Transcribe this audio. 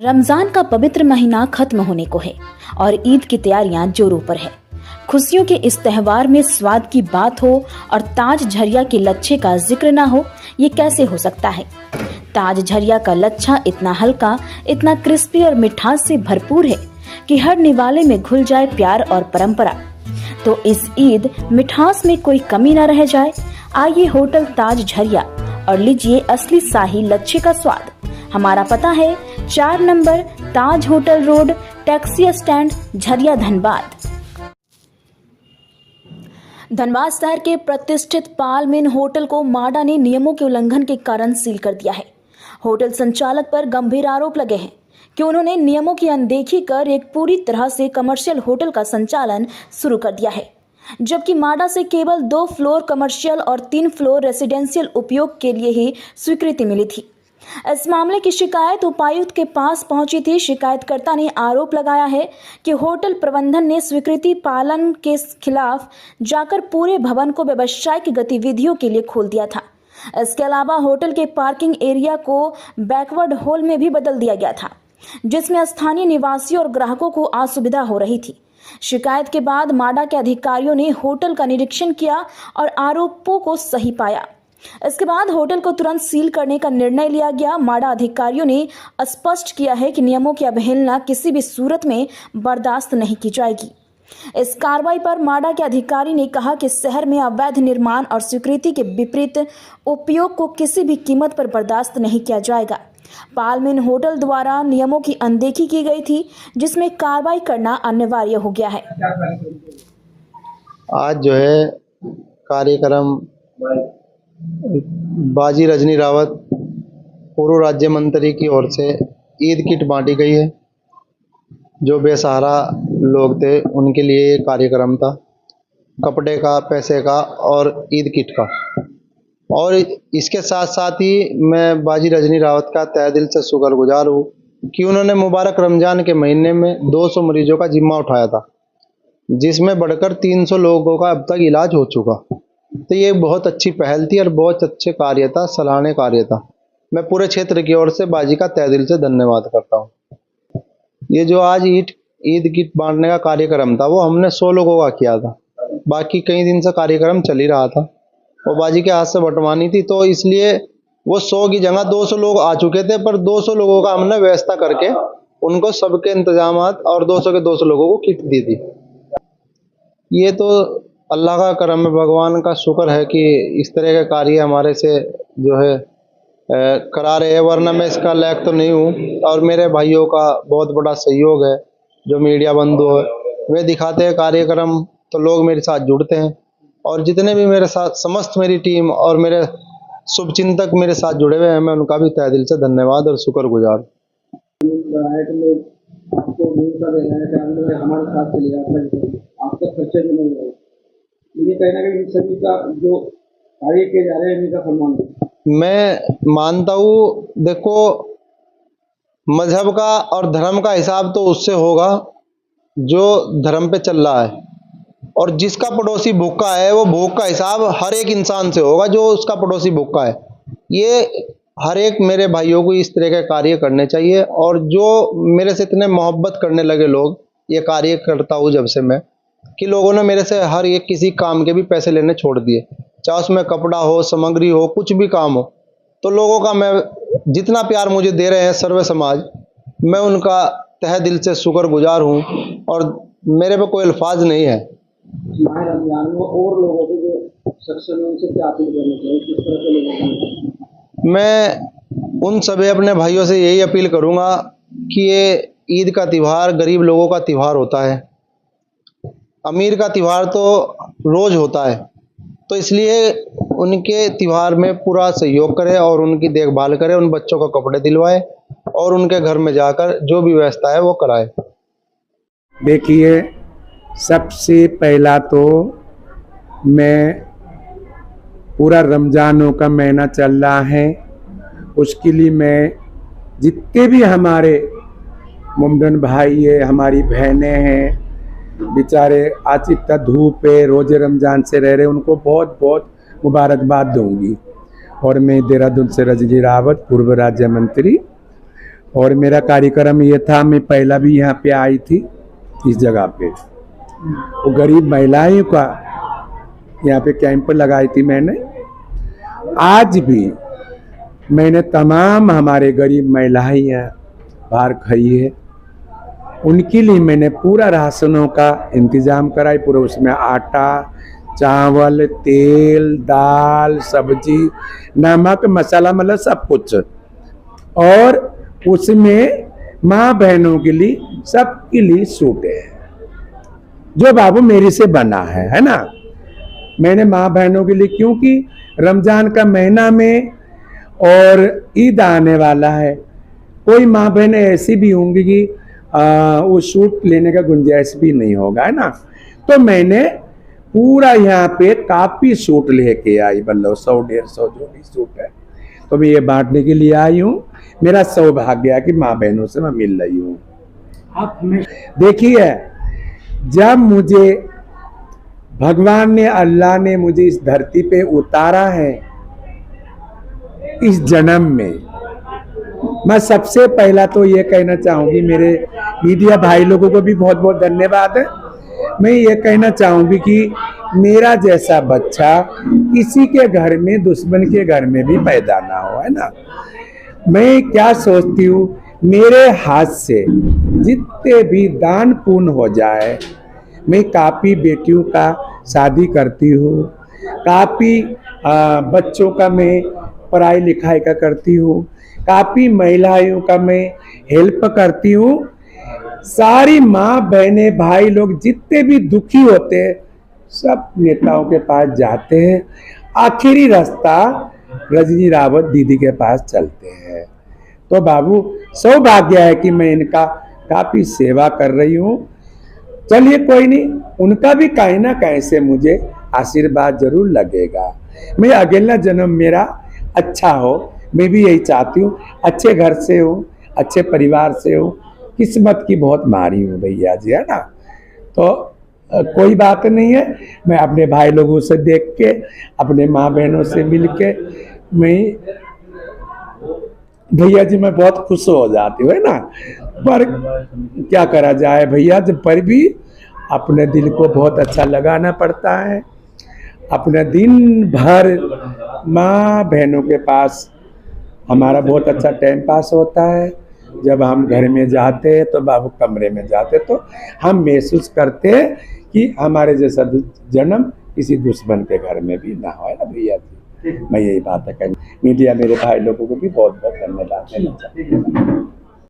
रमजान का पवित्र महीना खत्म होने को है और ईद की तैयारियां जोरों पर है। खुशियों के इस त्योहार में स्वाद की बात हो और ताज झरिया के लच्छे का जिक्र ना हो, ये कैसे हो सकता है। ताज झरिया का लच्छा इतना हल्का, इतना क्रिस्पी और मिठास से भरपूर है कि हर निवाले में घुल जाए प्यार और परंपरा। तो इस ईद मिठास में कोई कमी न रह जाए। आइए होटल ताज झरिया और लीजिए असली शाही लच्छे का स्वाद। हमारा पता है 4 number Taj hotel road, taxi stand, Jharia, Dhanbad. Dhanbad शहर के प्रतिष्ठित पालमेन होटल को माडा ने नियमों के उल्लंघन के कारण सील कर दिया है। होटल संचालक पर गंभीर आरोप लगे हैं कि उन्होंने नियमों की अनदेखी कर एक पूरी तरह से कमर्शियल होटल का संचालन शुरू कर दिया है, जबकि माडा से केवल 2 फ्लोर कमर्शियल और 3 फ्लोर रेसिडेंशियल उपयोग के लिए ही स्वीकृति मिली थी। इस मामले की शिकायत उपायुक्त के पास पहुंची थी। शिकायतकर्ता ने आरोप लगाया है कि होटल प्रबंधन ने स्वीकृति पालन के खिलाफ जाकर पूरे भवन को व्यावसायिक गतिविधियों के लिए खोल दिया था। इसके अलावा होटल के पार्किंग एरिया को बैकवर्ड हॉल में भी बदल दिया गया था, जिसमें स्थानीय निवासियों और ग्राहकों को असुविधा हो रही थी। शिकायत के बाद माडा के अधिकारियों ने होटल का निरीक्षण किया और आरोपों को सही पाया। इसके बाद होटल को तुरंत सील करने का निर्णय लिया गया। माडा अधिकारियों ने स्पष्ट किया है कि नियमों की अवहेलना किसी भी सूरत में बर्दाश्त नहीं की जाएगी। इस कार्रवाई पर माडा के अधिकारी ने कहा कि शहर में अवैध निर्माण और स्वीकृति के विपरीत उपयोग को किसी भी कीमत पर बर्दाश्त नहीं किया जाएगा। पालमेन होटल द्वारा नियमों की अनदेखी की गई थी, जिसमें कार्रवाई करना अनिवार्य हो गया है। आज जो है कार्यक्रम बाजी रजनी रावत पूर्व राज्य मंत्री की ओर से ईद किट बांटी गई है। जो बेसहारा लोग थे उनके लिए ये कार्यक्रम था, कपड़े का, पैसे का और ईद किट का। और इसके साथ साथ ही मैं बाजी रजनी रावत का तहे दिल से शुक्रगुजार हूँ कि उन्होंने मुबारक रमज़ान के महीने में 200 मरीजों का जिम्मा उठाया था, जिसमें बढ़कर 300 लोगों का अब तक इलाज हो चुका। तो ये बहुत अच्छी पहल थी और बहुत अच्छे कार्य था, सराहनीय कार्य था। मैं पूरे क्षेत्र की ओर से बाजी का तहे दिल से धन्यवाद करता हूँ। ये जो आज ईद किट बांटने का कार्यक्रम था वो हमने 100 लोगों का किया था, बाकी कई दिन से कार्यक्रम चल ही रहा था और बाजी के हाथ से बंटवानी थी, तो इसलिए वो 100 की जगह 200 लोग आ चुके थे, पर 200 लोगों का हमने व्यवस्था करके उनको सबके इंतजामात और 200 के 200 लोगों को किट दी थी। ये तो अल्लाह का करम है, भगवान का शुक्र है कि इस तरह के कार्य हमारे से जो है करा रहे हैं, वरना मैं इसका लायक तो नहीं हूँ। और मेरे भाइयों का बहुत बड़ा सहयोग है, जो मीडिया बंधु है, वे दिखाते हैं कार्यक्रम तो लोग मेरे साथ जुड़ते हैं। और जितने भी मेरे साथ समस्त मेरी टीम और मेरे शुभचिंतक मेरे साथ जुड़े हुए हैं, मैं उनका भी तहे दिल से धन्यवाद और शुक्रगुजार। आपका खर्चा भी नहीं है, मुझे कहीं ना कहीं सभी का जो कार्य किए जा रहे हैं इनका सम्मान है। मैं मानता हूँ, देखो मजहब का और धर्म का हिसाब तो उससे होगा जो धर्म पे चल रहा है, और जिसका पड़ोसी भूखा है वो भूख का हिसाब हर एक इंसान से होगा जो उसका पड़ोसी भूखा है। ये हर एक मेरे भाइयों को इस तरह के कार्य करने चाहिए। और जो मेरे से इतने मोहब्बत करने लगे लोग, ये कार्य करता हूँ जब से मैं, कि लोगों ने मेरे से हर एक किसी काम के भी पैसे लेने छोड़ दिए, चाहे उसमें कपड़ा हो, सामग्री हो, कुछ भी काम हो। तो लोगों का मैं जितना प्यार मुझे दे रहे हैं सर्व समाज, मैं उनका तहे दिल से शुक्रगुजार हूँ और मेरे पे कोई अल्फाज नहीं है। रमजान में और लोगों को जो शख्स है उनसे क्या अपील करना चाहिए, किस तरह के लोगों? मैं उन सभी अपने भाइयों से यही अपील करूँगा कि ये ईद का त्यौहार गरीब लोगों का त्यौहार होता है, अमीर का त्यौहार तो रोज़ होता है। तो इसलिए उनके त्यौहार में पूरा सहयोग करें और उनकी देखभाल करें, उन बच्चों को कपड़े दिलवाएं और उनके घर में जाकर जो भी व्यवस्था है वो कराएं। देखिए, सबसे पहला तो मैं पूरा रमज़ानों का महीना चल रहा है, उसके लिए मैं जितने भी हमारे मुमडन भाई है, हमारी बहनें हैं, बेचारे आज इतना धूप है, रोजे रमज़ान से रह रहे, उनको बहुत बहुत मुबारकबाद दूंगी। और मैं देहरादून से रजनी रावत, पूर्व राज्य मंत्री, और मेरा कार्यक्रम ये था, मैं पहला भी यहाँ पे आई थी इस जगह पे, वो गरीब महिलाओं का यहाँ पे कैंप लगाई थी मैंने। आज भी मैंने तमाम हमारे गरीब महिलाएं यहाँ बाहर खड़ी है, उनके लिए मैंने पूरा राशनों का इंतजाम कराई, पूरा उसमें आटा, चावल, तेल, दाल, सब्जी, नमक, मसाला, मतलब सब कुछ। और उसमें माँ बहनों के लिए, सबके लिए सूट है जो बाबू मेरी से बना है ना। मैंने माँ बहनों के लिए, क्योंकि रमजान का महीना में और ईद आने वाला है, कोई माँ बहनें ऐसी भी होंगी कि वो सूट लेने का गुंजाइश भी नहीं होगा, है ना। तो मैंने पूरा यहाँ पे काफी सूट लेके आई, मतलब 100-150 जो भी सूट है, तो मैं ये बांटने के लिए आई हूँ। मेरा सौभाग्य है कि माँ बहनों से मैं मिल रही हूँ। आप हमें देखिए, जब मुझे भगवान ने, अल्लाह ने मुझे इस धरती पे उतारा है, इस जन्म में, मैं सबसे पहला तो ये कहना चाहूंगी, मेरे मीडिया भाई लोगों को भी बहुत बहुत धन्यवाद है। मैं ये कहना चाहूंगी कि मेरा जैसा बच्चा किसी के घर में, दुश्मन के घर में भी पैदा ना हो, है ना। मैं क्या सोचती हूँ, मेरे हाथ से जितने भी दान पुण्य हो जाए, मैं काफ़ी बेटियों का शादी करती हूँ, काफ़ी बच्चों का मैं पढ़ाई लिखाई का करती हूँ, काफ़ी महिलाओं का मैं हेल्प करती हूँ। सारी माँ बहनें भाई लोग जितने भी दुखी होते हैं, सब नेताओं के पास जाते हैं, आखिरी रास्ता रजनी रावत दीदी के पास चलते हैं। तो बाबू, सौभाग्य है कि मैं इनका काफ़ी सेवा कर रही हूँ। चलिए कोई नहीं, उनका भी कहीं ना कहीं से मुझे आशीर्वाद जरूर लगेगा। मैं अगला जन्म मेरा अच्छा हो, मैं भी यही चाहती हूँ, अच्छे घर से हूँ, अच्छे परिवार से हूँ, किस्मत की बहुत मारी हूँ भैया जी, है ना। तो कोई बात नहीं है, मैं अपने भाई लोगों से देख के, अपने माँ बहनों से मिल के, मैं भैया जी मैं बहुत खुश हो जाती हूँ, है ना। पर क्या करा जाए भैया, जब पर भी अपने दिल को बहुत अच्छा लगाना पड़ता है। अपने दिन भर माँ बहनों के पास हमारा बहुत अच्छा टाइम पास होता है। जब हम घर में जाते हैं तो बाबू कमरे में जाते तो हम महसूस करते हैं कि हमारे जैसा जन्म किसी दुश्मन के घर में भी ना हो, है ना भैया जी। मैं यही बात है, मीडिया मेरे भाई लोगों को भी बहुत बहुत धन्यवाद देना चाहती हूँ।